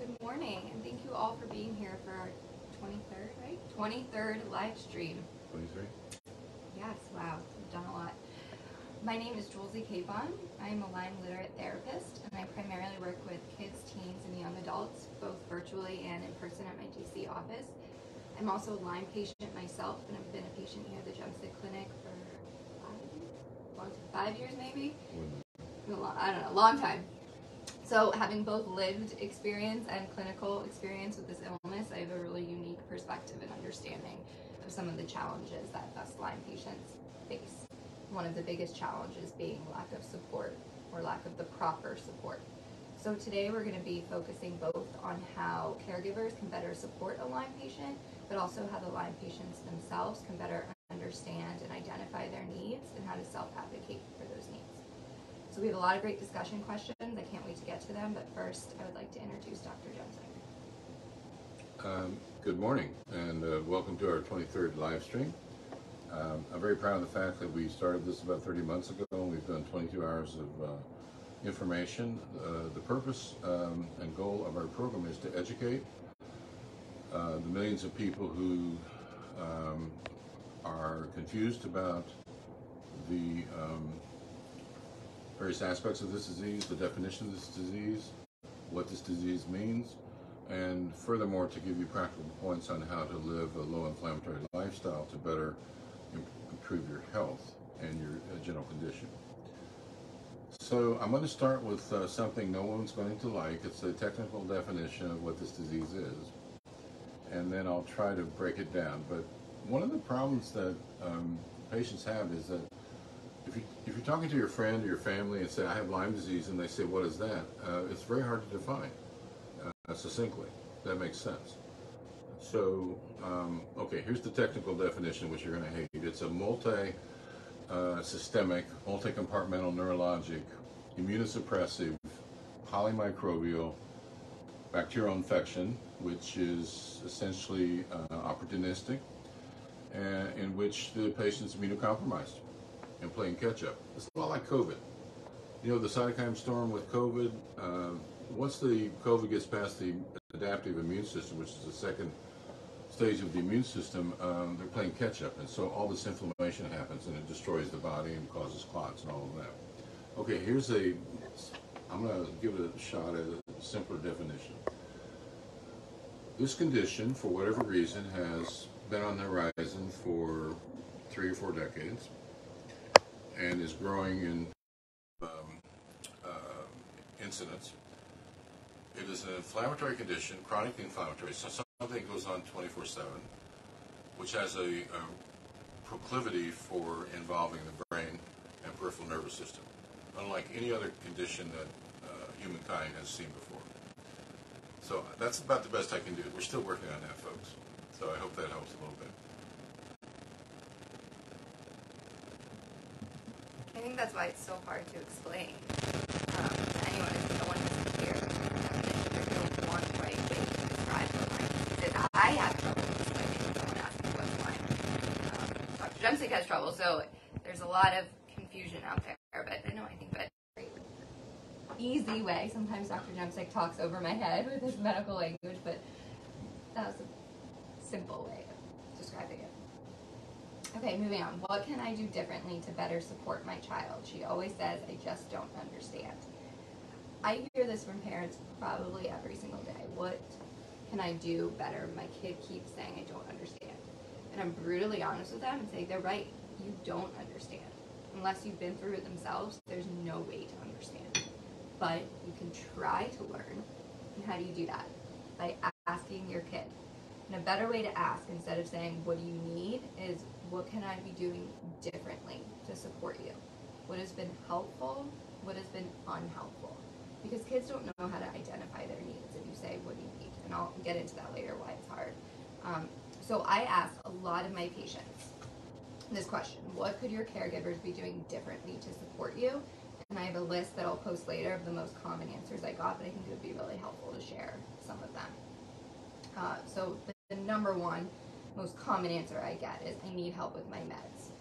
Good morning, and thank you all for being here for our 23rd, right? 23rd live stream. 23? Yes, wow, we've done a lot. My name is 𝗧𝗜𝗘𝗦𝗦𝗧𝗔𝗠𝗣𝗦. I'm a Lyme literate therapist, and I primarily work with kids, teens, and young adults, both virtually and in person at my DC office. I'm also a Lyme patient myself, and I've been a patient here at the Jemsek Clinic for 5 years maybe? I don't know, long time. So having both lived experience and clinical experience with this illness, I have a really unique perspective and understanding of some of the challenges that us Lyme patients face. One of the biggest challenges being lack of support or lack of the proper support. So today we're going to be focusing both on how caregivers can better support a Lyme patient, but also how the Lyme patients themselves can better understand and identify their needs and how to self-advocate for those needs. So we have a lot of great discussion questions. I can't wait to get to them, but first I would like to introduce Dr. Jemsek. Good morning, and welcome to our 23rd live stream. I'm very proud of the fact that we started this about 30 months ago, and we've done 22 hours of information. The purpose and goal of our program is to educate the millions of people who are confused about the various aspects of this disease, the definition of this disease, what this disease means, and furthermore to give you practical points on how to live a low inflammatory lifestyle to better improve your health and your general condition. So I'm going to start with something no one's going to like. It's a technical definition of what this disease is, and then I'll try to break it down. But one of the problems that patients have is that if you're talking to your friend or your family and say, I have Lyme disease, and they say, what is that? It's very hard to define succinctly. That makes sense. So, okay, here's the technical definition, which you're going to hate. It's a multi-systemic, multi-compartmental neurologic, immunosuppressive, polymicrobial bacterial infection, which is essentially opportunistic, in which the patient's immunocompromised and playing catch up. It's a lot like COVID. You know, the cytokine storm with COVID, once the COVID gets past the adaptive immune system, which is the second stage of the immune system, they're playing catch up. And so all this inflammation happens and it destroys the body and causes clots and all of that. Okay, I'm going to give it a shot at a simpler definition. This condition, for whatever reason, has been on the horizon for 3 or 4 decades. And is growing in incidence. It is an inflammatory condition, chronic inflammatory, so something goes on 24/7, which has a proclivity for involving the brain and peripheral nervous system, unlike any other condition that humankind has seen before. So that's about the best I can do. We're still working on that, folks. So I hope that helps a little bit. I think that's why it's so hard to explain to anyone if no one is here. There's no one right way to describe what Lyme is. I have trouble explaining when someone asks me what's Lyme. Dr. Jemsek has trouble, so there's a lot of confusion out there. But I think that easy way. Sometimes Dr. Jemsek talks over my head with his medical language, but that was a simple way of describing it. Okay, moving on. What can I do differently to better support my child? She always says, I just don't understand. I hear this from parents probably every single day. What can I do better? My kid keeps saying, I don't understand. And I'm brutally honest with them and say, they're right. You don't understand. Unless you've been through it themselves, there's no way to understand. But you can try to learn. And how do you do that? By asking your kid. And a better way to ask, instead of saying, what do you need, is what can I be doing differently to support you? What has been helpful? What has been unhelpful? Because kids don't know how to identify their needs if you say, what do you need? And I'll get into that later, why it's hard. So I ask a lot of my patients this question: what could your caregivers be doing differently to support you? And I have a list that I'll post later of the most common answers I got, but I think it would be really helpful to share some of them. So the number one most common answer I get is, I need help with my meds.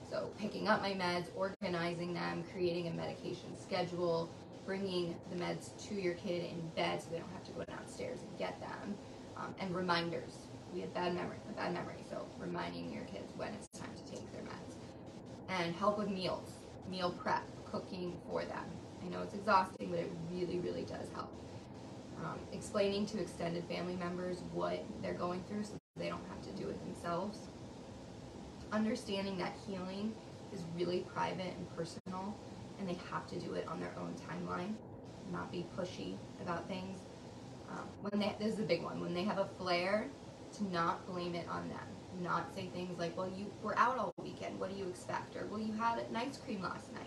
So picking up my meds, organizing them, creating a medication schedule, bringing the meds to your kid in bed so they don't have to go downstairs and get them, and reminders. We have a bad memory, so reminding your kids when it's time to take their meds. And help with meals, meal prep, cooking for them. I know it's exhausting, but it really, really does help. Explaining to extended family members what they're going through so they don't have to do it themselves. Understanding that healing is really private and personal, and they have to do it on their own timeline, not be pushy about things. This is a big one, when they have a flare, to not blame it on them. Not say things like, well, you were out all weekend, what do you expect? Or, well, you had an ice cream last night.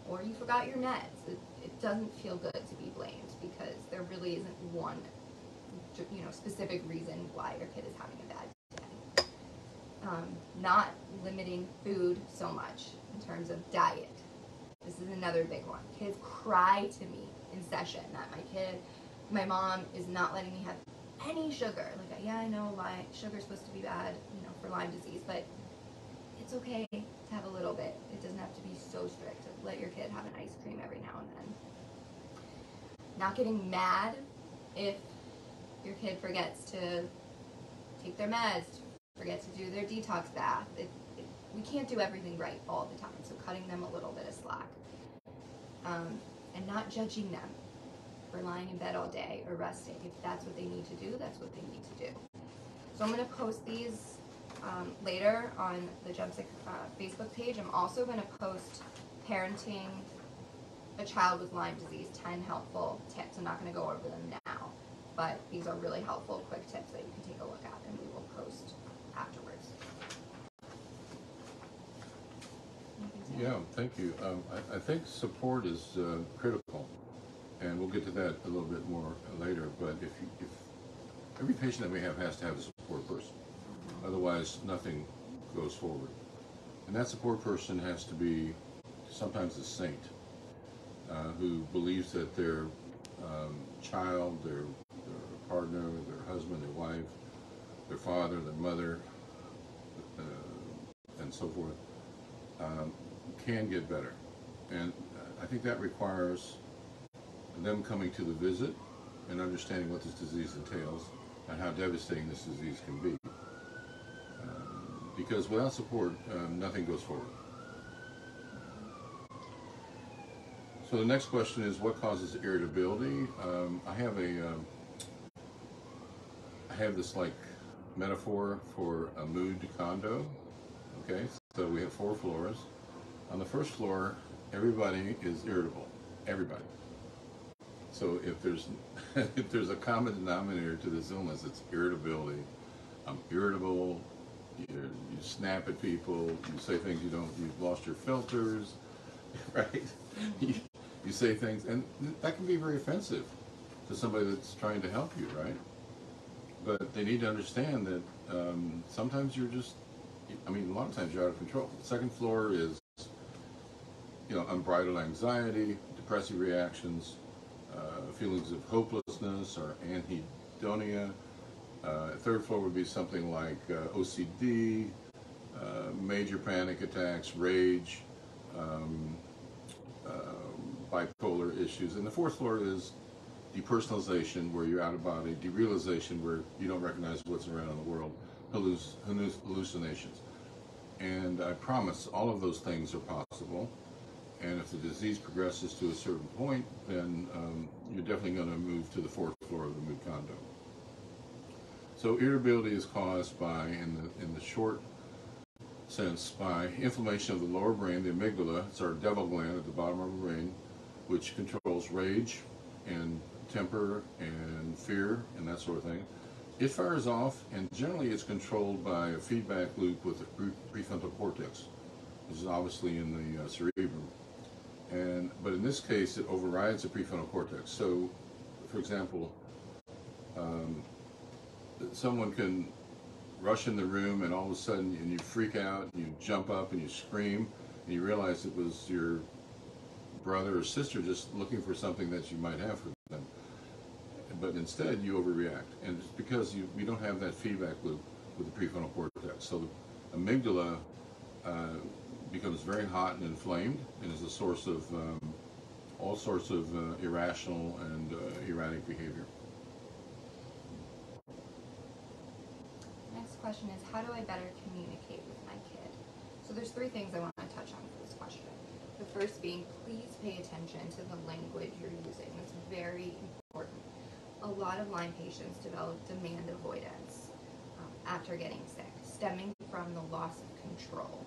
Or you forgot your meds. It doesn't feel good to be blamed, because there really isn't one, specific reason why your kid is having a bad day. Not limiting food so much in terms of diet. This is another big one. Kids cry to me in session that my mom is not letting me have any sugar. Like, yeah, I know sugar's supposed to be bad, for Lyme disease, but it's okay to have a little bit. It doesn't have to be so strict. Let your kid have an ice cream every now and then. Not getting mad if your kid forgets to take their meds, forgets to do their detox bath. We can't do everything right all the time, so cutting them a little bit of slack. And not judging them for lying in bed all day or resting. If that's what they need to do, that's what they need to do. So I'm going to post these later on the Jemsek Facebook page. I'm also going to post parenting a child with Lyme disease, 10 helpful tips. I'm not going to go over them now, but these are really helpful, quick tips that you can take a look at, and we will post afterwards. Yeah, thank you. I think support is critical, and we'll get to that a little bit more later. But if every patient that we have has to have a support person, otherwise nothing goes forward. And that support person has to be sometimes a saint who believes that their child, their partner, their husband, their wife, their father, their mother, and so forth, can get better. And I think that requires them coming to the visit and understanding what this disease entails and how devastating this disease can be. Because without support, nothing goes forward. So the next question is, what causes irritability? I have this like metaphor for a mood condo. Okay, so we have 4 floors. On the first floor, everybody is irritable. Everybody. So if there's a common denominator to this illness, it's irritability. I'm irritable. You snap at people. You say things you've lost your filters, right? You say things, and that can be very offensive to somebody that's trying to help you, right? But they need to understand that sometimes a lot of times you're out of control. The second floor is, unbridled anxiety, depressive reactions, feelings of hopelessness or anhedonia. Third floor would be something like OCD, major panic attacks, rage, bipolar issues. And the fourth floor is depersonalization, where you're out of body, derealization, where you don't recognize what's around in the world, hallucinations. And I promise all of those things are possible. And if the disease progresses to a certain point, then you're definitely going to move to the 4th floor of the mood condo. So irritability is caused by, in the short sense, by inflammation of the lower brain, the amygdala. It's our devil gland at the bottom of the brain, which controls rage and temper and fear and that sort of thing. It fires off, and generally it's controlled by a feedback loop with the prefrontal cortex, which is obviously in the cerebrum. But in this case, it overrides the prefrontal cortex. So, for example, someone can rush in the room, and all of a sudden, and you freak out, and you jump up, and you scream, and you realize it was your brother or sister just looking for something that you might have for them. But instead, you overreact, and it's because you don't have that feedback loop with the prefrontal cortex. So the amygdala becomes very hot and inflamed, and is a source of all sorts of irrational and erratic behavior. Next question is, how do I better communicate with my kid? So there's three things I want to touch on for this question. The first being, please pay attention to the language you're using. That's very important. A lot of Lyme patients develop demand avoidance after getting sick, stemming from the loss of control.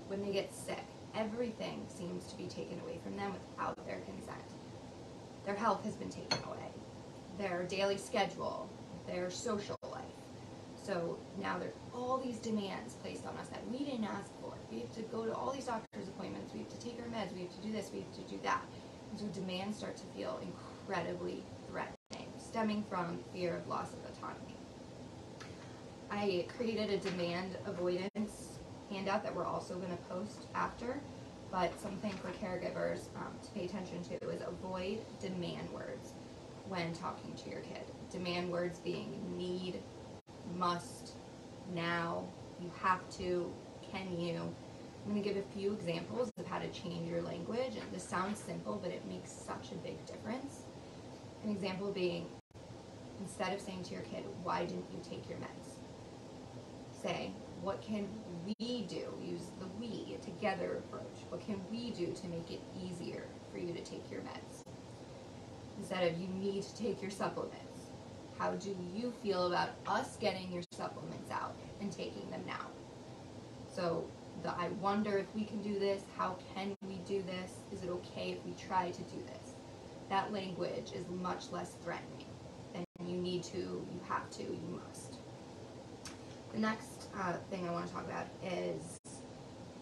When they get sick, everything seems to be taken away from them without their consent. Their health has been taken away, their daily schedule, their social life. So now there are all these demands placed on us that we didn't ask for. We have to go to all these doctor's appointments, we have to take our meds, we have to do this, we have to do that. And so demands start to feel incredibly threatening, stemming from fear of loss of autonomy. I created a demand avoidance handout that we're also going to post after, but something for caregivers to pay attention to is avoid demand words when talking to your kid. Demand words being need, must, now, you have to, can you. I'm going to give a few examples of how to change your language, and this sounds simple, but it makes such a big difference. An example being, instead of saying to your kid, why didn't you take your meds? Say, what can we do? Use the we, a together approach. What can we do to make it easier for you to take your meds? Instead of you need to take your supplements, how do you feel about us getting your supplements out and taking them now? So I wonder if we can do this. How can we do this? Is it okay if we try to do this? That language is much less threatening than you need to, you have to, you must. The next thing I want to talk about is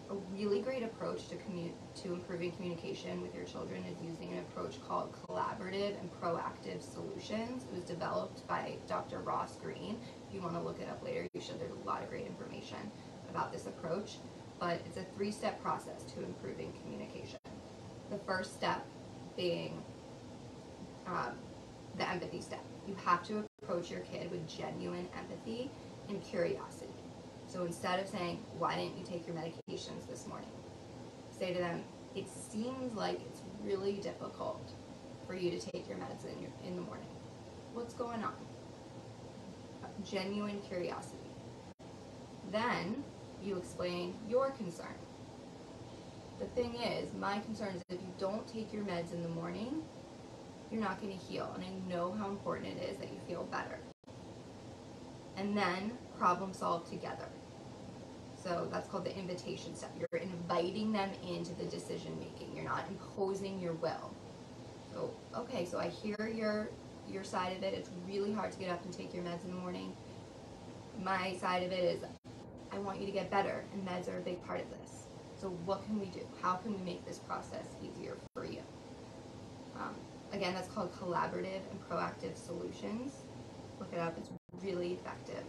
a really great approach to improving communication with your children is using an approach called collaborative and proactive solutions. It was developed by Dr. Ross Green. If you want to look it up later, you should. There's a lot of great information about this approach, but it's a three-step process to improving communication. The first step being the empathy step. You have to approach your kid with genuine empathy and curiosity. So instead of saying, why didn't you take your medications this morning? Say to them, it seems like it's really difficult for you to take your meds in the morning. What's going on? Genuine curiosity. Then you explain your concern. The thing is, my concern is if you don't take your meds in the morning, you're not going to heal. And I know how important it is that you feel better. And then problem solve together. So that's called the invitation step. You're inviting them into the decision making. You're not imposing your will. So, okay, so I hear your side of it. It's really hard to get up and take your meds in the morning. My side of it is I want you to get better, and meds are a big part of this. So what can we do? How can we make this process easier for you? Again, that's called collaborative and proactive solutions. Look it up. It's really effective.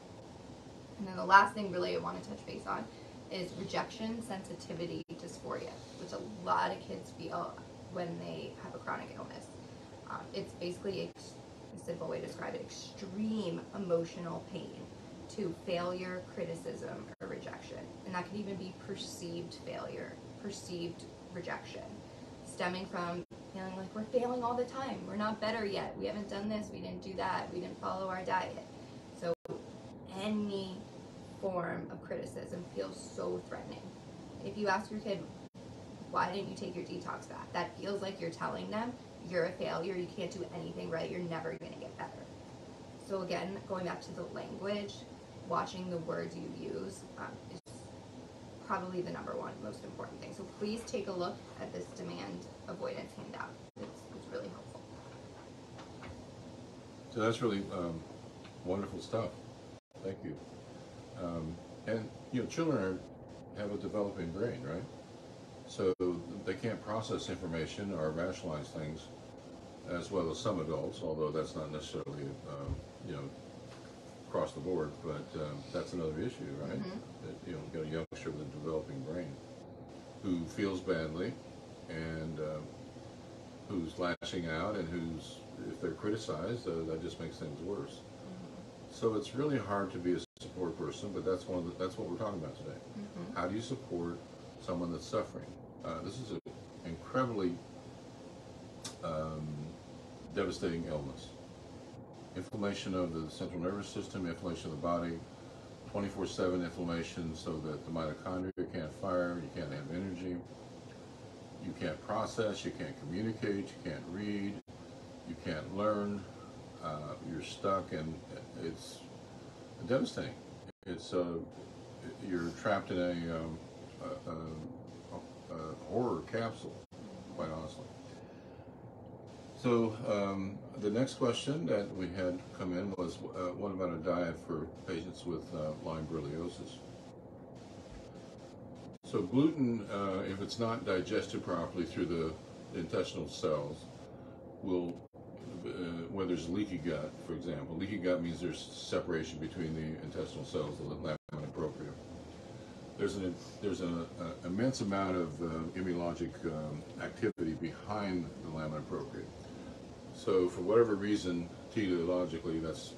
And then the last thing really I want to touch base on is rejection sensitivity dysphoria, which a lot of kids feel when they have a chronic illness. It's basically a simple way to describe it, extreme emotional pain to failure, criticism, or rejection. And that could even be perceived failure, perceived rejection, stemming from feeling like we're failing all the time. We're not better yet. We haven't done this. We didn't do that. We didn't follow our diet. So any form of criticism feels so threatening. If you ask your kid, why didn't you take your detox bath? That feels like you're telling them you're a failure. You can't do anything right. You're never going to get better. So again, going back to the language, watching the words you use is probably the number one most important thing. So please take a look at this demand avoidance handout. It's really helpful. So that's really wonderful stuff. Thank you. And children have a developing brain, right? So they can't process information or rationalize things as well as some adults, although that's not necessarily across the board, but that's another issue, right? Mm-hmm. That, you got a youngster with a developing brain who feels badly and who's lashing out, and who's, if they're criticized, that just makes things worse. Mm-hmm. So it's really hard to be a support person, but that's what we're talking about today. Mm-hmm. How do you support someone that's suffering? This is an incredibly devastating illness. Inflammation of the central nervous system, inflammation of the body, 24/7 inflammation so that the mitochondria can't fire, you can't have energy, you can't process, you can't communicate, you can't read, you can't learn, you're stuck, and it's devastating. It's you're trapped in a horror capsule, quite honestly. So the next question that we had come in was, what about a diet for patients with Lyme borreliosis? So gluten, if it's not digested properly through the intestinal cells, will, where there's leaky gut, for example. Leaky gut means there's separation between the intestinal cells, the lamina propria. There's an immense amount of immunologic activity behind the lamina propria. So for whatever reason, teleologically, that's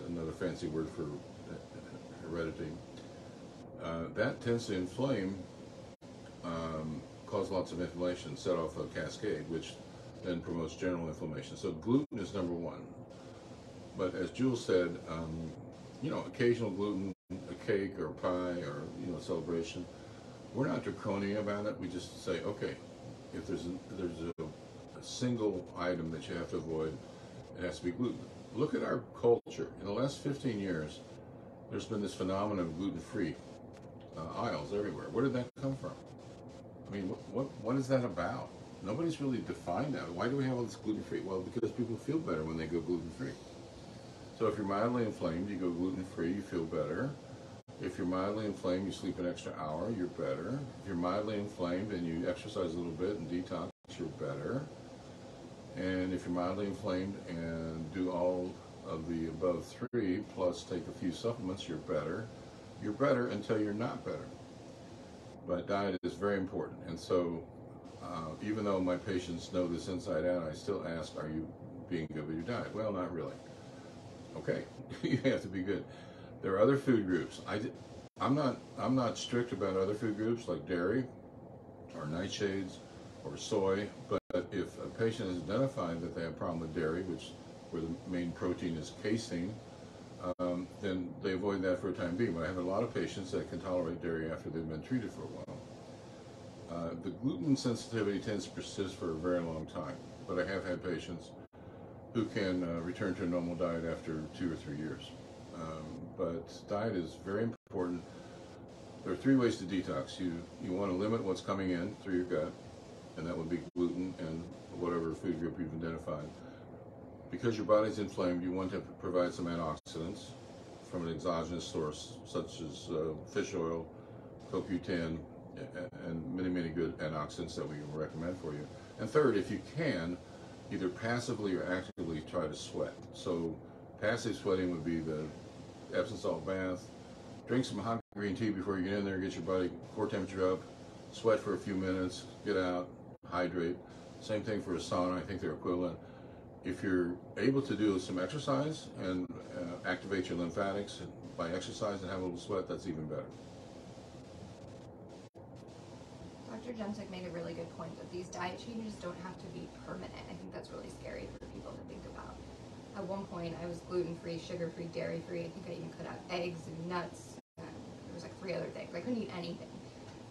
another fancy word for heredity, that tends to inflame, cause lots of inflammation, set off a cascade, which then promotes general inflammation. So gluten is number one. But as Jules said, occasional gluten, a cake or a pie or, celebration, we're not draconian about it. We just say, okay, if there's a single item that you have to avoid, it has to be gluten. Look at our culture. In the last 15 years, there's been this phenomenon of gluten-free aisles everywhere. Where did that come from? I mean, what is that about? Nobody's really defined that. Why do we have all this gluten-free? Well, because people feel better when they go gluten-free. So if you're mildly inflamed, you go gluten-free, you feel better. If you're mildly inflamed, you sleep an extra hour, you're better. If you're mildly inflamed and you exercise a little bit and detox, you're better. And if you're mildly inflamed and do all of the above three, plus take a few supplements, you're better. You're better until you're not better. But diet is very important. And so even though my patients know this inside out, I still ask, are you being good with your diet? Well, not really. Okay, you have to be good. There are other food groups. I'm not strict about other food groups like dairy or nightshades or soy, but if a patient has identified that they have a problem with dairy, where the main protein is casein, then they avoid that for a time being. But I have a lot of patients that can tolerate dairy after they've been treated for a while. The gluten sensitivity tends to persist for a very long time, but I have had patients who can return to a normal diet after 2 or 3 years. But diet is very important. There are 3 ways to detox. You want to limit what's coming in through your gut, and that would be gluten and whatever food group you've identified. Because your body's inflamed, you want to provide some antioxidants from an exogenous source, such as fish oil, CoQ10, and many, many good antioxidants that we can recommend for you. And third, if you can, either passively or actively try to sweat. So passive sweating would be the Epsom salt bath. Drink some hot green tea before you get in there, get your body core temperature up, sweat for a few minutes, get out, hydrate. Same thing for a sauna, I think they're equivalent. If you're able to do some exercise and activate your lymphatics by exercise and have a little sweat, that's even better. Dr. Jemsek made a really good point that these diet changes don't have to be permanent. I think that's really scary for people to think about. At one point, I was gluten-free, sugar-free, dairy-free. I think I even cut out eggs and nuts. And there was like 3 other things. I couldn't eat anything.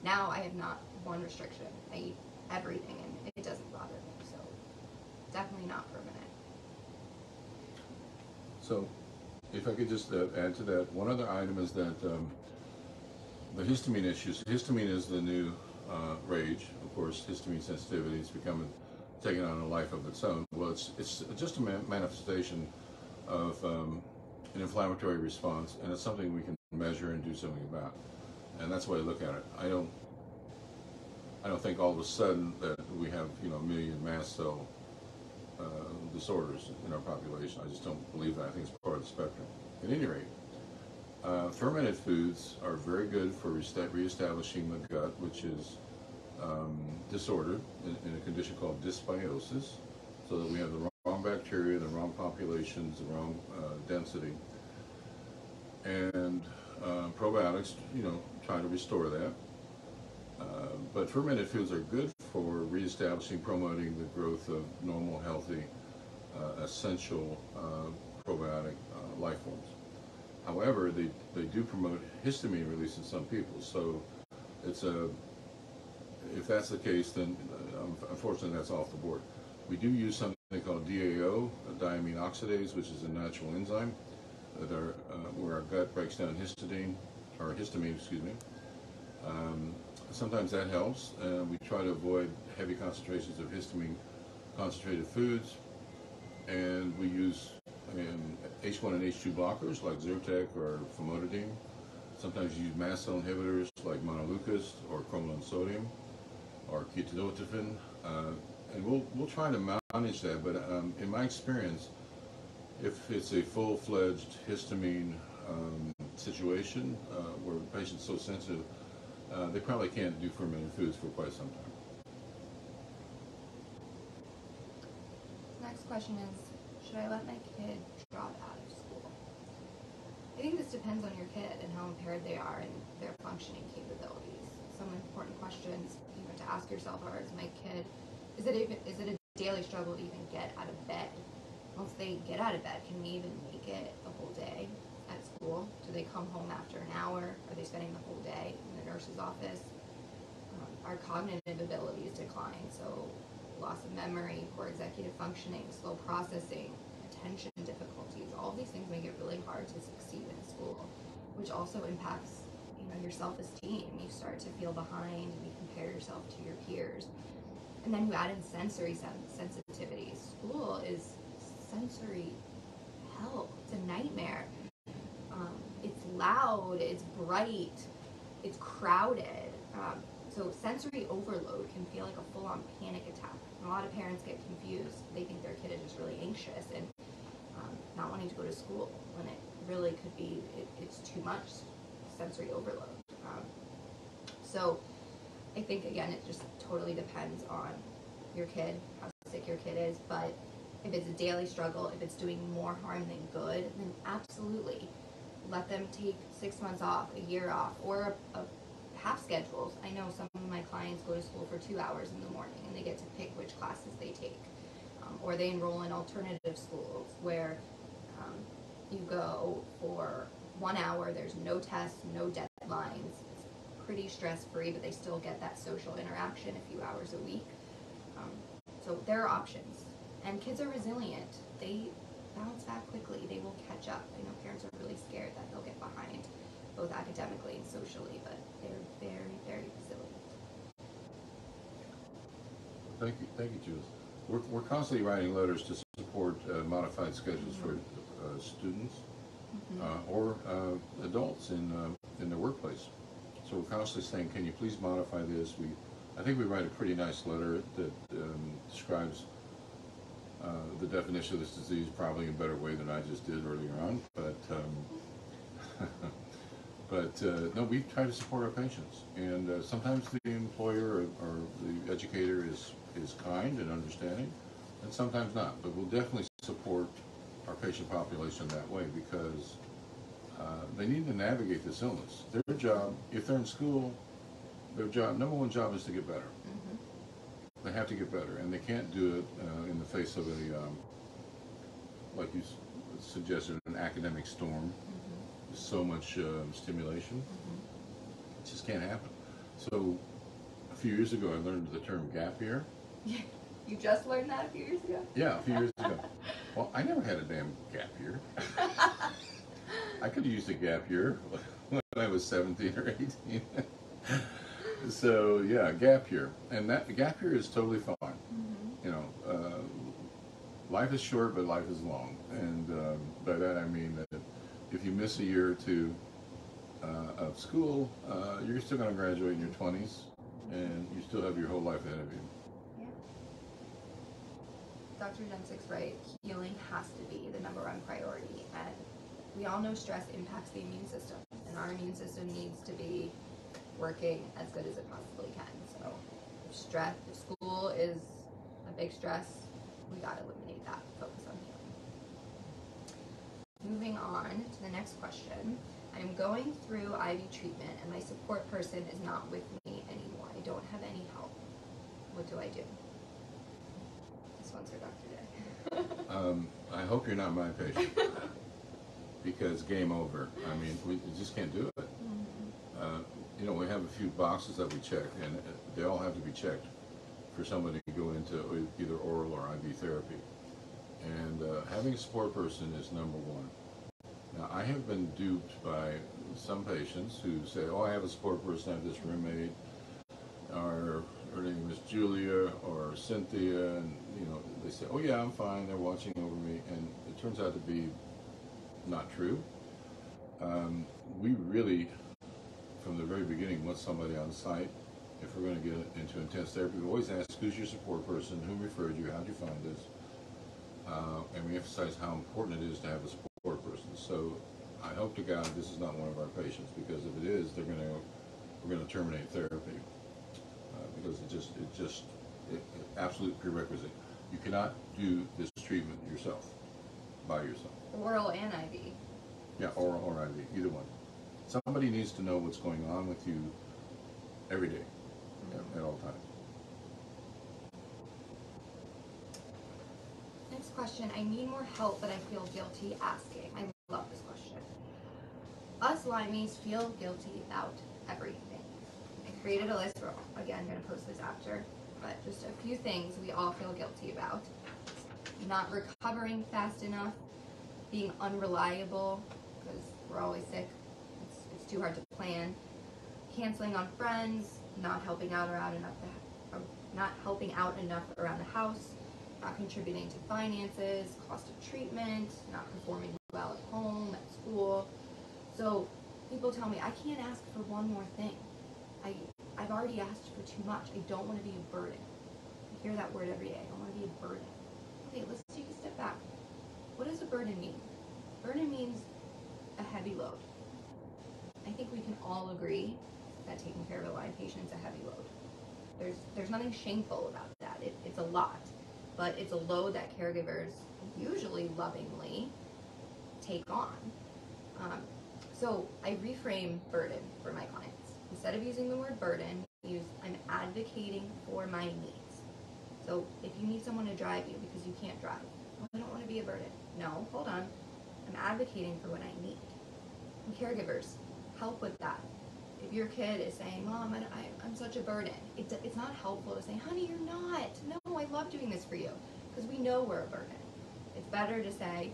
Now I have not one restriction. I eat everything, and it doesn't bother me. So definitely not permanent. So if I could just add to that, one other item is that the histamine issues. Histamine is the new rage. Of course, histamine sensitivity is taking on a life of its own. Well, it's just a manifestation of an inflammatory response, and it's something we can measure and do something about. And that's the way I look at it. I don't think all of a sudden that we have a million mast cell disorders in our population. I just don't believe that. I think it's part of the spectrum. At any rate, fermented foods are very good for reestablishing the gut, which is disordered in a condition called dysbiosis, so that we have the wrong bacteria, the wrong populations, the wrong density. And probiotics, try to restore that. But fermented foods are good for reestablishing, promoting the growth of normal, healthy, essential probiotic life forms. However, they do promote histamine release in some people. So if that's the case, then unfortunately that's off the board. We do use something called DAO, diamine oxidase, which is a natural enzyme that where our gut breaks down histamine, excuse me. Sometimes that helps. We try to avoid heavy concentrations of histamine concentrated foods, and we use H1 and H2 blockers like Zyrtec or famotidine. Sometimes you use mast cell inhibitors like montelukast or chromalin sodium or ketotifen, and we'll try to manage that. But in my experience, if it's a full-fledged histamine situation where the patient's so sensitive, they probably can't do fermented foods for quite some time. Next question is, should I let my kid drop out of school? I think this depends on your kid and how impaired they are in their functioning capabilities. Some important questions to ask yourself are, is my kid, is it a daily struggle to even get out of bed? Once they get out of bed, can we even make it the whole day at school? Do they come home after an hour? Are they spending the whole day in the nurse's office? Our cognitive abilities decline, so loss of memory, poor executive functioning, slow processing, attention difficulties. All of these things make it really hard to succeed in school, which also impacts your self-esteem. You start to feel behind and you compare yourself to your peers. And then you add in sensory sensitivities. School is sensory hell. It's a nightmare. It's loud, it's bright, it's crowded. So sensory overload can feel like a full-on panic attack. And a lot of parents get confused. They think their kid is just really anxious and not wanting to go to school when it really could be, it's too much sensory overload. So I think, again, it just totally depends on your kid, how sick your kid is. But if it's a daily struggle, if it's doing more harm than good, then absolutely let them take 6 months off, a year off, or a half schedules. I know some of my clients go to school for 2 hours in the morning and they get to pick which classes they take. Or they enroll in alternative schools where you go for 1 hour, there's no tests, no deadlines. It's pretty stress-free, but they still get that social interaction a few hours a week. So there are options. And kids are resilient. They bounce back quickly. They will catch up. I know parents are really scared that they'll get behind, both academically and socially, but they're very, very resilient. Thank you, Jules. We're constantly writing letters to support modified schedules for students or adults in their workplace. So we're constantly saying, can you please modify this? I think we write a pretty nice letter that describes the definition of this disease probably in a better way than I just did earlier on. But no, we try to support our patients, and sometimes the employer or the educator is kind and understanding, and sometimes not. But we'll definitely support our patient population that way because they need to navigate this illness. Their job, if they're in school, their number one job is to get better. They have to get better, and they can't do it in the face of like you suggested, an academic storm. So much stimulation. It just can't happen. So a few years ago I learned the term gap year. You just learned that a few years ago? Yeah, a few years ago. Well, I never had a damn gap year. I could have used a gap year when I was 17 or 18. So yeah, gap year. And that gap year is totally fine. Life is short, but life is long. And by that I mean that if you miss a year or two of school, you're still going to graduate in your 20s, and you still have your whole life ahead of you. Yeah. Dr. Jemsek's right. Healing has to be the #1 priority, and we all know stress impacts the immune system, and our immune system needs to be working as good as it possibly can. So if school is a big stress, we got to eliminate that. Focus on healing. Moving on to the next question. I'm going through IV treatment and my support person is not with me anymore. I don't have any help. What do I do? This one's for Dr. Day. I hope you're not my patient, because game over. I mean, we just can't do it. You know, we have a few boxes that we check, and they all have to be checked for somebody to go into either oral or IV therapy. And having a support person is number one. Now, I have been duped by some patients who say, oh, I have a support person, I have this roommate, or her name is Julia or Cynthia, and you know, they say, oh yeah, I'm fine, they're watching over me, and it turns out to be not true. We really, from the very beginning, want somebody on site. If we're going to get into intense therapy, we always ask, who's your support person, who referred you, how'd you find this? And we emphasize how important it is to have a support person. So I hope to God this is not one of our patients, because if it is, we're going to terminate therapy, because it's absolute prerequisite. You cannot do this treatment yourself, by yourself. Oral and IV. Yeah, oral or IV, either one. Somebody needs to know what's going on with you every day, at all times. Next question. I need more help, but I feel guilty asking. I love this question. Us Lymies feel guilty about everything. I created a list. We're again going to post this after, but just a few things we all feel guilty about. Not recovering fast enough, being unreliable because we're always sick. It's too hard to plan. Canceling on friends, not helping out enough around the house, not contributing to finances, cost of treatment, not performing well at home, at school. So people tell me, I can't ask for one more thing. I've already asked for too much. I don't want to be a burden. I hear that word every day. I don't want to be a burden. Okay, let's take a step back. What does a burden mean? Burden means a heavy load. I think we can all agree that taking care of a Lyme patient is a heavy load. There's nothing shameful about that. It's a lot, but it's a load that caregivers usually lovingly take on. So I reframe burden for my clients. Instead of using the word burden, I'm advocating for my needs. So if you need someone to drive you because you can't drive, well, I don't want to be a burden. No, hold on. I'm advocating for what I need. And caregivers, help with that. If your kid is saying, Mom, I'm such a burden, it's not helpful to say, honey, you're not. No, I love doing this for you, because we know we're a burden. It's better to say,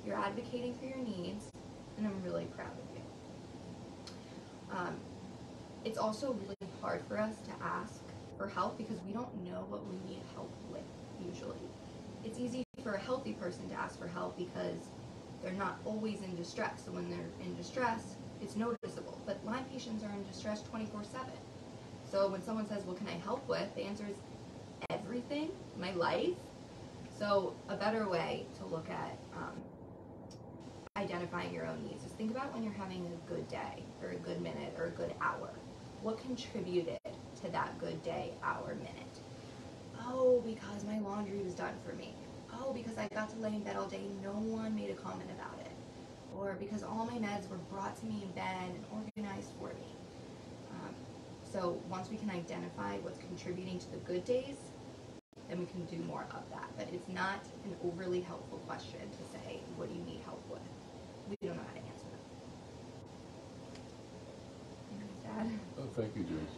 you're advocating for your needs, and I'm really proud of you. It's also really hard for us to ask for help because we don't know what we need help with, usually. It's easy for a healthy person to ask for help because they're not always in distress. So when they're in distress, it's noticeable. But Lyme patients are in distress 24/7. So when someone says, what can I help with? The answer is everything, my life. So a better way to look at identifying your own needs is think about when you're having a good day or a good minute or a good hour. What contributed to that good day, hour, minute? Oh, because my laundry was done for me. Oh, because I got to lay in bed all day and no one made a comment about it. Or because all my meds were brought to me in bed and organized for me. So once we can identify what's contributing to the good days, then we can do more of that. But it's not an overly helpful question to say, what do you need help with? We don't know how to answer that. Dad? Oh, thank you, James.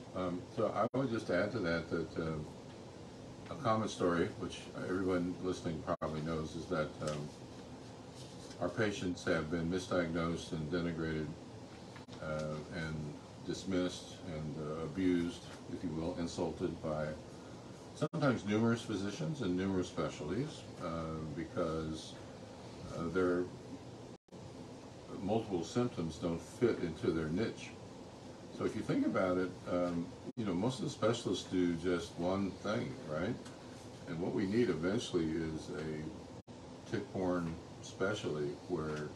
So I would just add to that a common story, which everyone listening probably knows, is that our patients have been misdiagnosed and denigrated and dismissed and abused, if you will, insulted by sometimes numerous physicians and numerous specialties because their multiple symptoms don't fit into their niche. So if you think about it, most of the specialists do just one thing, right? And what we need eventually is a tick-borne specialty where,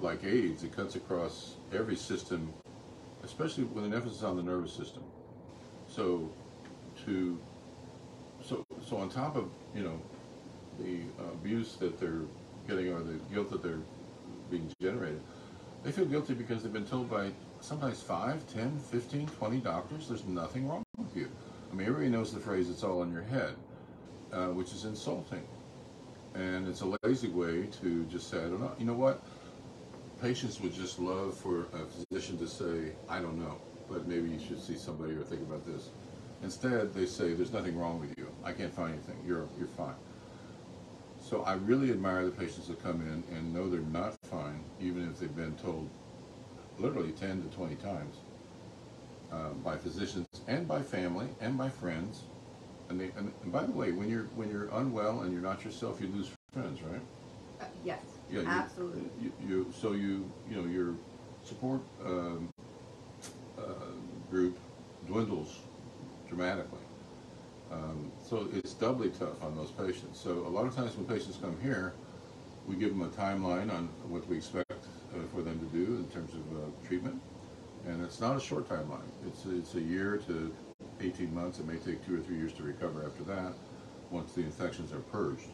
like AIDS, it cuts across every system, especially with an emphasis on the nervous system. So on top of, the abuse that they're getting or the guilt that they're being generated, They feel guilty because they've been told by sometimes 5, 10, 15, 20 doctors there's nothing wrong with you. I mean, everybody knows the phrase, it's all in your head, which is insulting. And it's a lazy way to just say, I don't know. You know what? Patients would just love for a physician to say, I don't know, but maybe you should see somebody or think about this. Instead, they say, there's nothing wrong with you. I can't find anything. You're fine. So I really admire the patients that come in and know they're not fine, even if they've been told literally 10 to 20 times by physicians and by family and by friends. And by the way, when you're unwell and you're not yourself, you lose friends, right? Yes. Yeah, absolutely. Your support group dwindles dramatically. So it's doubly tough on those patients. So a lot of times when patients come here, we give them a timeline on what we expect for them to do in terms of treatment. And it's not a short timeline. It's a year to 18 months. It may take 2 or 3 years to recover after that, once the infections are purged,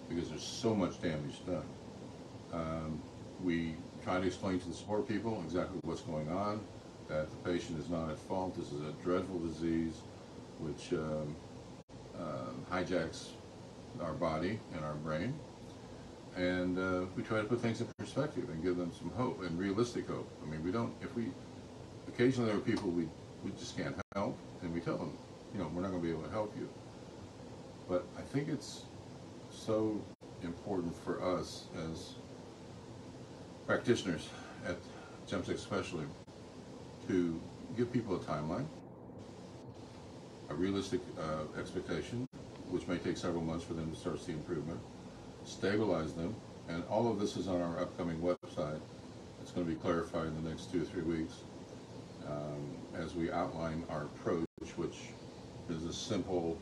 because there's so much damage done. We try to explain to the support people exactly what's going on, that the patient is not at fault. This is a dreadful disease which hijacks our body and our brain. And we try to put things in perspective and give them some hope, and realistic hope. I mean, occasionally there are people we just can't help, and we tell them, we're not going to be able to help you. But I think it's so important for us as practitioners at Jemsek Specialty to give people a timeline, a realistic expectation, which may take several months for them to start to see improvement, stabilize them, and all of this is on our upcoming website. It's going to be clarified in the next 2 or 3 weeks as we outline our approach, which is a simple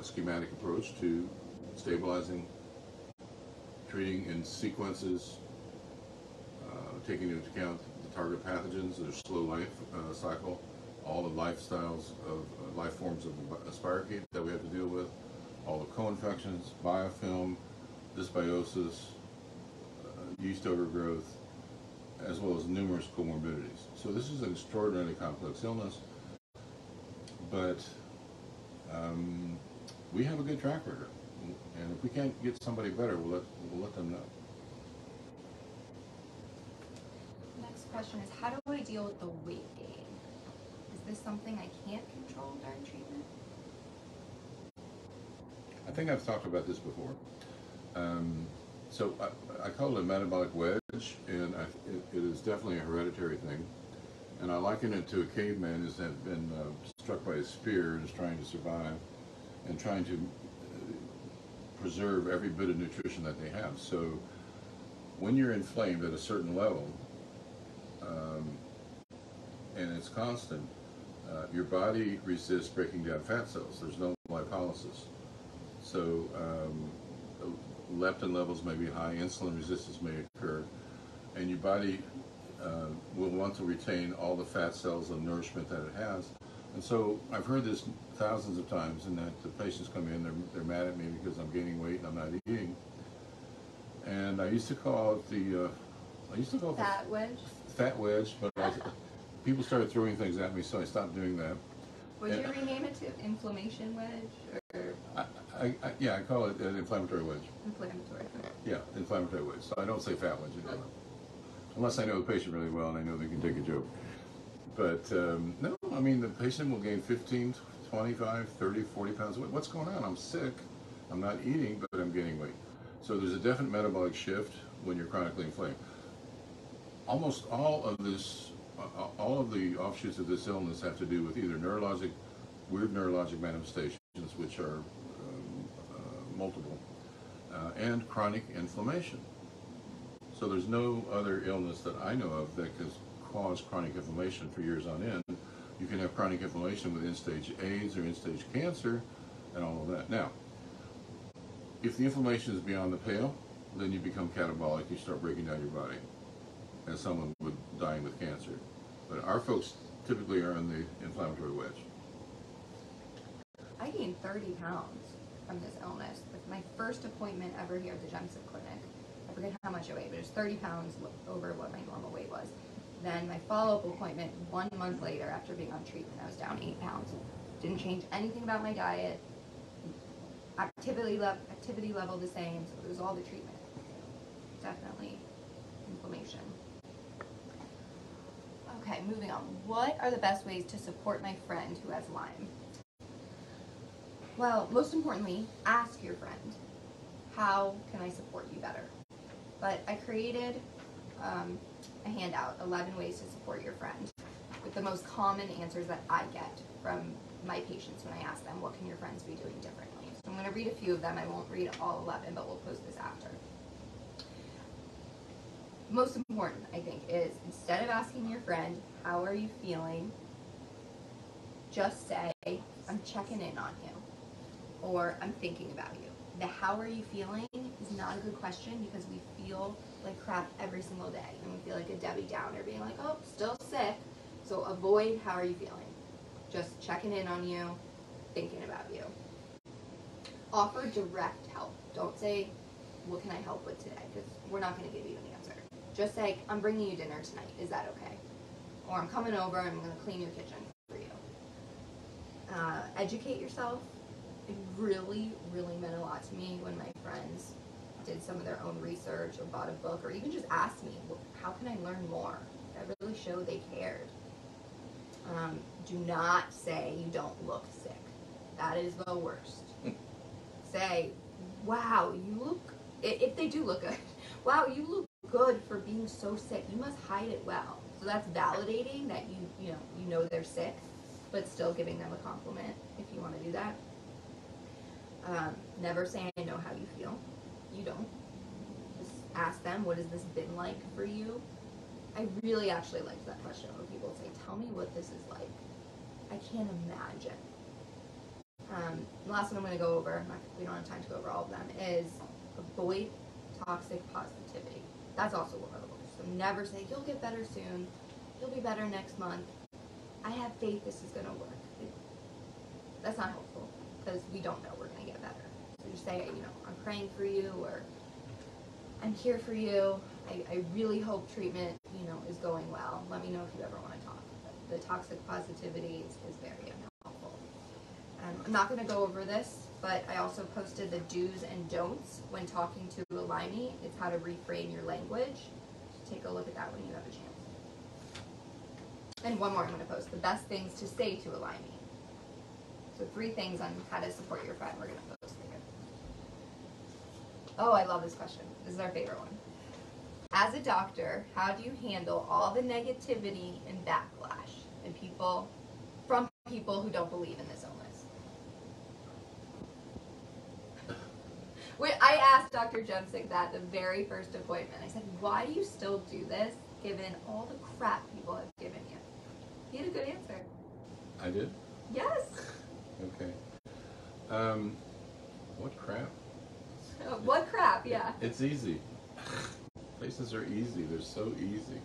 schematic approach to stabilizing, treating in sequences, taking into account the target pathogens, their slow life cycle, all the lifestyles of life forms of the spirochete that we have to deal with, all the co-infections, biofilm, dysbiosis, yeast overgrowth, as well as numerous comorbidities. So this is an extraordinarily complex illness, but we have a good track record, and if we can't get somebody better, we'll let them know. Next question is, how do I deal with the weight gain? Is this something I can't control during treatment? I think I've talked about this before. So I call it a metabolic wedge, and it is definitely a hereditary thing. And I liken it to a caveman who had been struck by a spear and is trying to survive and trying to preserve every bit of nutrition that they have. So when you're inflamed at a certain level, and it's constant, your body resists breaking down fat cells. There's no lipolysis. So leptin levels may be high, insulin resistance may occur, and your body will want to retain all the fat cells and nourishment that it has. And so I've heard this thousands of times, and that the patients come in, they're mad at me because I'm gaining weight and I'm not eating. And I used to call it Fat wedge? Fat wedge, but people started throwing things at me, so I stopped doing that. Would you rename it to inflammation wedge? Or I call it an inflammatory wedge. inflammatory? Yeah, inflammatory wedge. So I don't say fat wedge anymore. Unless I know the patient really well and I know they can take a joke. But no, I mean, the patient will gain 15, 25, 30, 40 pounds of weight. What's going on? I'm sick. I'm not eating, but I'm gaining weight. So there's a definite metabolic shift when you're chronically inflamed. Almost all of the offshoots of this illness have to do with either weird neurologic manifestations, which are multiple, and chronic inflammation. So there's no other illness that I know of that can cause chronic inflammation for years on end. You can have chronic inflammation with end-stage AIDS or end-stage cancer and all of that. Now, if the inflammation is beyond the pale, then you become catabolic. You start breaking down your body, as someone would dying with cancer. But our folks typically are on the inflammatory wedge. I gained 30 pounds from this illness with my first appointment ever here at the Jemsek Clinic. I forget how much I weighed, but it was 30 pounds over what my normal weight was. Then my follow-up appointment 1 month later after being on treatment, I was down 8 pounds. Didn't change anything about my diet. Activity level the same, so it was all the treatment. Definitely inflammation. Okay, moving on. What are the best ways to support my friend who has Lyme? Well, most importantly, ask your friend, how can I support you better? But I created a handout, 11 ways to support your friend, with the most common answers that I get from my patients when I ask them, what can your friends be doing differently? So I'm going to read a few of them. I won't read all 11, but we'll post this after. Most important, I think, is instead of asking your friend, how are you feeling, just say, I'm checking in on you, or I'm thinking about you. The how are you feeling is not a good question because we feel like crap every single day, and we feel like a Debbie Downer being like, oh, still sick. So avoid how are you feeling. Just checking in on you, thinking about you. Offer direct help. Don't say, what can I help with today? Because we're not going to give you an answer. Just say, I'm bringing you dinner tonight. Is that okay? Or I'm coming over and I'm going to clean your kitchen for you. Educate yourself. It really, really meant a lot to me when my friends did some of their own research or bought a book or even just asked me, how can I learn more? That really showed they cared. Do not say you don't look sick. That is the worst. Say, wow, you look, if they do look good, wow, you look good for being so sick. You must hide it well. So that's validating that you know they're sick, but still giving them a compliment if you want to do that. Never say I know how you feel. You don't. Just ask them, what has this been like for you? I really actually liked that question when people say, tell me what this is like. I can't imagine. The last one I'm going to go over, we don't have time to go over all of them, is avoid toxic positivity. That's also one of the worst. So never say, you'll get better soon. You'll be better next month. I have faith this is going to work. That's not helpful because we don't know we're going to get better. So just say, I'm praying for you, or I'm here for you. I really hope treatment, is going well. Let me know if you ever want to talk. The toxic positivity is very unhelpful. I'm not going to go over this, but I also posted the do's and don'ts when talking to a Lyme. It's how to reframe your language. Take a look at that when you have a chance. And one more I'm going to post, the best things to say to a Lyme. So 3 things on how to support your friend we're going to post later. Oh, I love this question. This is our favorite one. As a doctor, how do you handle all the negativity and backlash from people who don't believe in this illness? I asked Dr. Jemsek that the very first appointment. I said, why do you still do this given all the crap people have given you? He had a good answer. I did? Yes. Okay. What crap? What crap, yeah. It's easy. Patients are easy. They're so easy.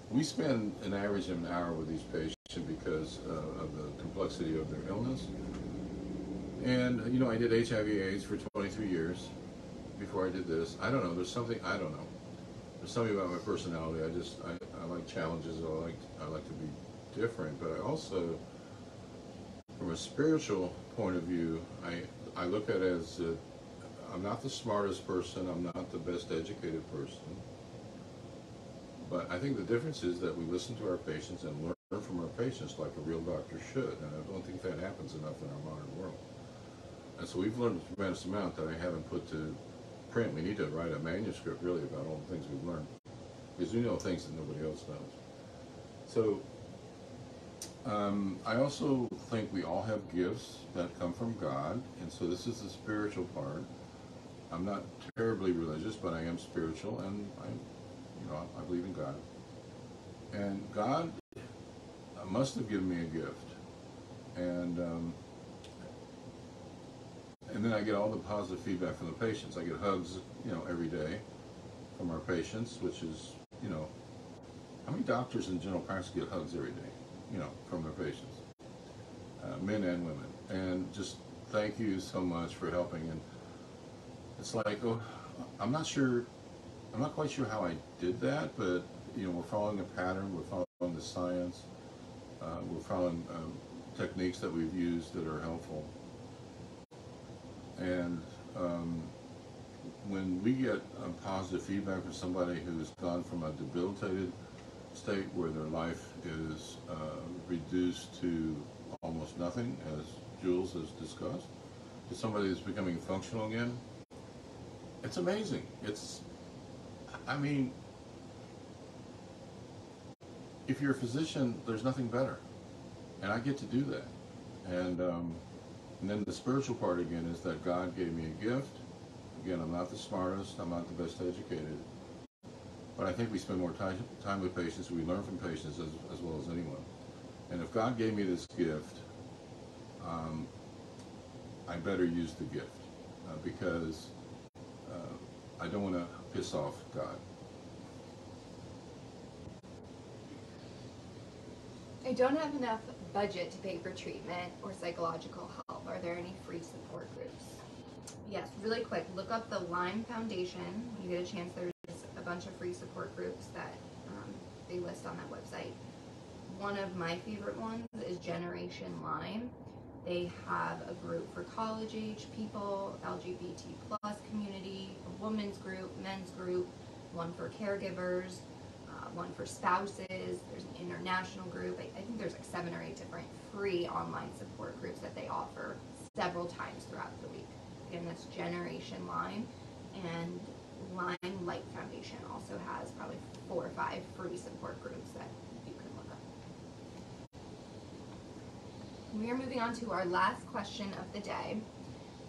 We spend an average of an hour with these patients because of the complexity of their illness. And, I did HIV/AIDS for 23 years before I did this. I don't know. There's something, I don't know. There's something about my personality. I like challenges. I like to be different. But I also, from a spiritual point of view, I look at it as I'm not the smartest person. I'm not the best educated person. But I think the difference is that we listen to our patients and learn from our patients like a real doctor should. And I don't think that happens enough in our modern world. And so we've learned a tremendous amount that I haven't put to print. We need to write a manuscript really about all the things we've learned, because we know things that nobody else knows. So I also think we all have gifts that come from God, and so this is the spiritual part. I'm not terribly religious, but I am spiritual, and I believe in God. And God must have given me a gift, and then I get all the positive feedback from the patients. I get hugs, every day from our patients, which is, how many doctors in general practice get hugs every day, from their patients, men and women. And just thank you so much for helping. And it's like, I'm not quite sure how I did that, but we're following a pattern, we're following the science, we're following techniques that we've used that are helpful. And when we get positive feedback from somebody who's gone from a debilitated state where their life is reduced to almost nothing, as Jules has discussed, to somebody that's becoming functional again, it's amazing. I mean, if you're a physician, there's nothing better. And I get to do that. And then the spiritual part again is that God gave me a gift. Again, I'm not the smartest, I'm not the best educated, but I think we spend more time with patients, we learn from patients as well as anyone. And if God gave me this gift, I better use the gift because I don't want to piss off God. I don't have enough budget to pay for treatment or psychological help. Are there any free support groups? Yes, really quick, look up the Lyme Foundation. When you get a chance, there's a bunch of free support groups that they list on that website. One of my favorite ones is Generation Lyme. They have a group for college-age people, LGBT plus community, a women's group, men's group, one for caregivers, one for spouses. There's an international group. I think there's like 7 or 8 different free online support groups that they offer several times throughout the week. Again, that's Generation Lyme, and Lyme Light Foundation also has probably 4 or 5 free support groups that you can look up. We are moving on to our last question of the day.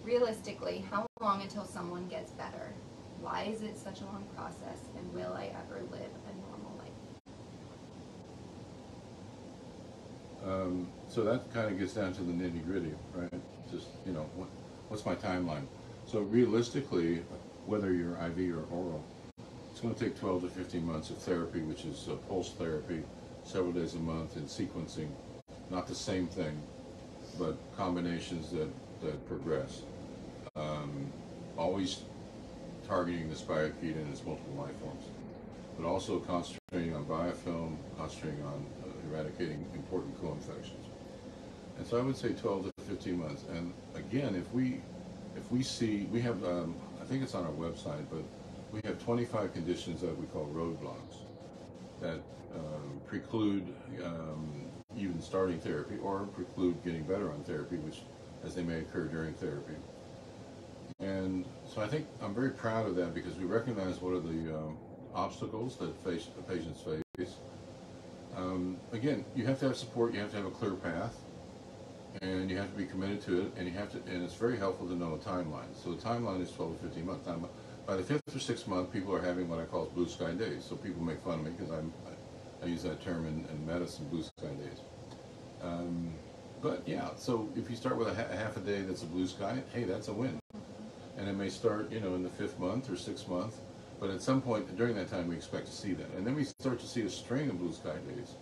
Realistically, how long until someone gets better? Why is it such a long process, and will I ever live a normal life? So that kind of gets down to the nitty-gritty, right? Just, what's my timeline? So realistically, whether you're IV or oral, it's going to take 12 to 15 months of therapy, which is pulse therapy, several days a month, and sequencing. Not the same thing, but combinations that progress. Always targeting the spirochete and its multiple life forms, but also concentrating on biofilm, concentrating on eradicating important co-infections. And so I would say 12 to 15 months. And again, if we see, we have, I think it's on our website, but we have 25 conditions that we call roadblocks that preclude even starting therapy or preclude getting better on therapy, which as they may occur during therapy. And so I think I'm very proud of that because we recognize what are the obstacles that the patients face. Again, you have to have support, you have to have a clear path, and you have to be committed to it, and it's very helpful to know a timeline. So the timeline is 12 to 15 months. Now, by the 5th or 6th month, people are having what I call blue sky days. So people make fun of me because I use that term in medicine, blue sky days. But yeah, so if you start with a half a day that's a blue sky, hey, that's a win. And it may start, in the 5th month or 6th month, but at some point during that time we expect to see that. And then we start to see a string of blue sky days.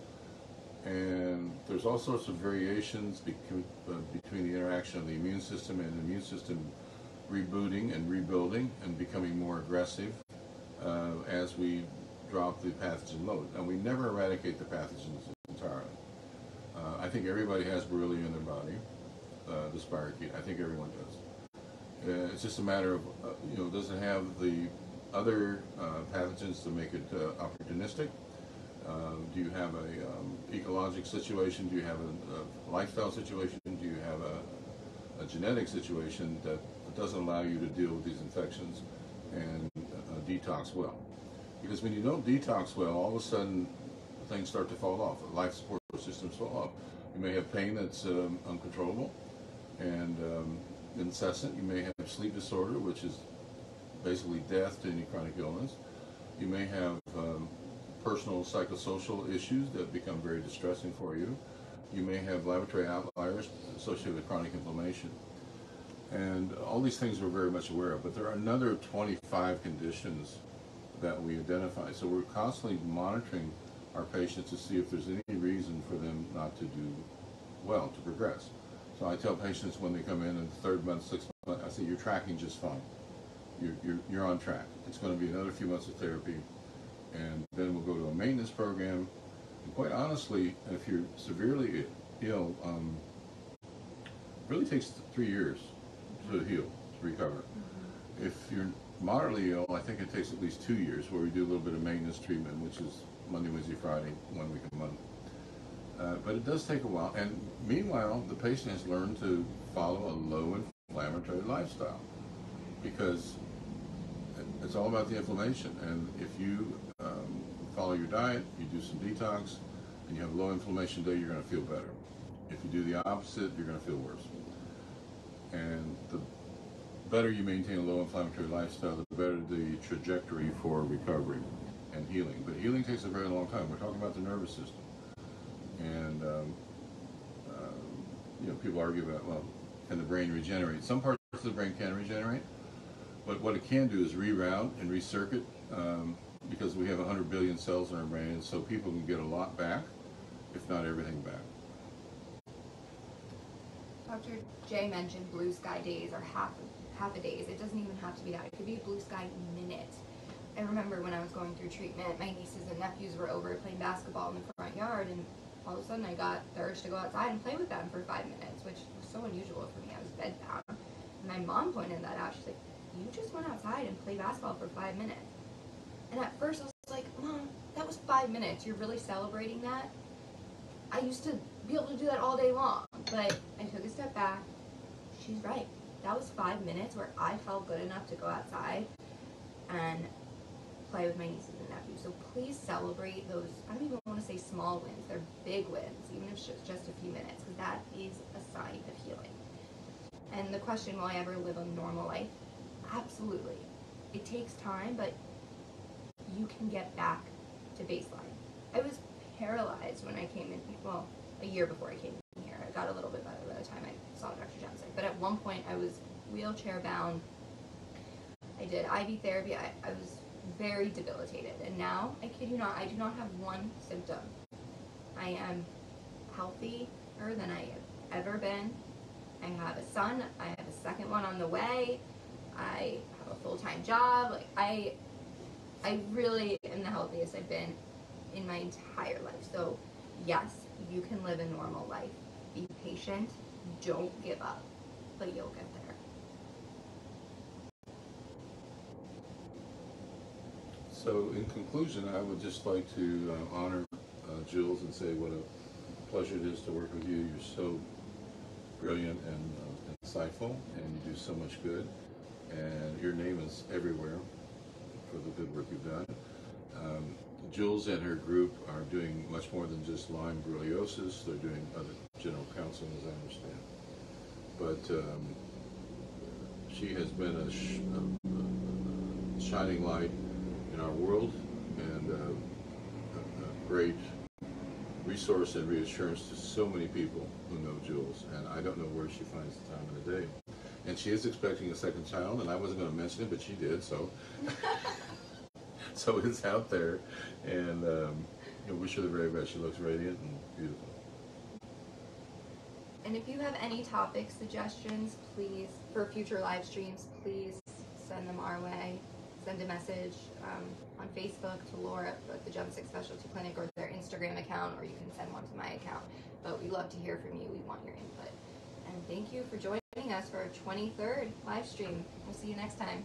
And there's all sorts of variations between the interaction of the immune system and the immune system rebooting and rebuilding and becoming more aggressive as we drop the pathogen load. And we never eradicate the pathogens entirely. I think everybody has Borrelia in their body, the spirochete. I think everyone does. It's just a matter of, does it have the other pathogens to make it opportunistic? Do you have a ecologic situation? Do you have a lifestyle situation? Do you have a genetic situation that doesn't allow you to deal with these infections and detox well? Because when you don't detox well, all of a sudden things start to fall off. The life support systems fall off. You may have pain that's uncontrollable and incessant. You may have sleep disorder, which is basically death to any chronic illness. You may have personal psychosocial issues that become very distressing for you. You may have laboratory outliers associated with chronic inflammation. And all these things we're very much aware of, but there are another 25 conditions that we identify. So we're constantly monitoring our patients to see if there's any reason for them not to do well, to progress. So I tell patients when they come in the 3rd month, 6th month, I say, you're tracking just fine. you're on track. It's going to be another few months of therapy, and then we'll go to a maintenance program. And quite honestly, if you're severely ill, it really takes 3 years to heal, to recover. If you're moderately ill, I think it takes at least 2 years, where we do a little bit of maintenance treatment, which is Monday, Wednesday, Friday, 1 week a month. But it does take a while, and meanwhile, the patient has learned to follow a low inflammatory lifestyle, because it's all about the inflammation. And if you follow your diet, you do some detox, and you have a low inflammation day, you're going to feel better. If you do the opposite, you're going to feel worse. And the better you maintain a low inflammatory lifestyle, the better the trajectory for recovery and healing. But healing takes a very long time. We're talking about the nervous system. And people argue about, well, can the brain regenerate? Some parts of the brain can regenerate, but what it can do is reroute and recircuit, because we have 100 billion cells in our brain, and so people can get a lot back, if not everything back. Dr. J mentioned blue sky days or half a days. It doesn't even have to be that. It could be a blue sky minute. I remember when I was going through treatment, my nieces and nephews were over playing basketball in the front yard, and all of a sudden I got the urge to go outside and play with them for 5 minutes, which was so unusual for me. I was bedbound. And my mom pointed that out. She's like, you just went outside and played basketball for 5 minutes. And at first I was like, Mom, that was 5 minutes. You're really celebrating that? I used to be able to do that all day long. But I took a step back. She's right. That was 5 minutes where I felt good enough to go outside and play with my nieces and nephews. So please celebrate those, I don't even want to say small wins, they're big wins, even if it's just a few minutes, because that is a sign of healing. And the question, will I ever live a normal life? Absolutely. It takes time, but you can get back to baseline. I was paralyzed when I came in, well, a year before I came in here. I got a little bit better by the time I saw Dr. Jemsek, but at one point I was wheelchair bound. I did IV therapy. I was very debilitated, and now, I kid you not, I do not have one symptom. I am healthier than I have ever been. I have a son. I have a second one on the way. I have a full-time job. Like, I really am the healthiest I've been in my entire life. So yes, you can live a normal life. Be patient. Don't give up, but you'll get there. So in conclusion, I would just like to honor Jules and say what a pleasure it is to work with you. You're so brilliant and insightful, and you do so much good, and your name is everywhere for the good work you've done. Jules and her group are doing much more than just Lyme borreliosis. They're doing other general counseling, as I understand. But she has been a shining light in our world, and a great resource and reassurance to so many people who know Jules. And I don't know where she finds the time in the day. And she is expecting a second child, and I wasn't going to mention it, but she did, so so it's out there. And wish her the very best. She looks radiant and beautiful. And if you have any topic suggestions, please, for future live streams, please send them our way. Send a message on Facebook to Laura at the Jemsek Specialty Clinic, or their Instagram account, or you can send one to my account. But we love to hear from you. We want your input. And thank you for joining us for our 23rd live stream. We'll see you next time.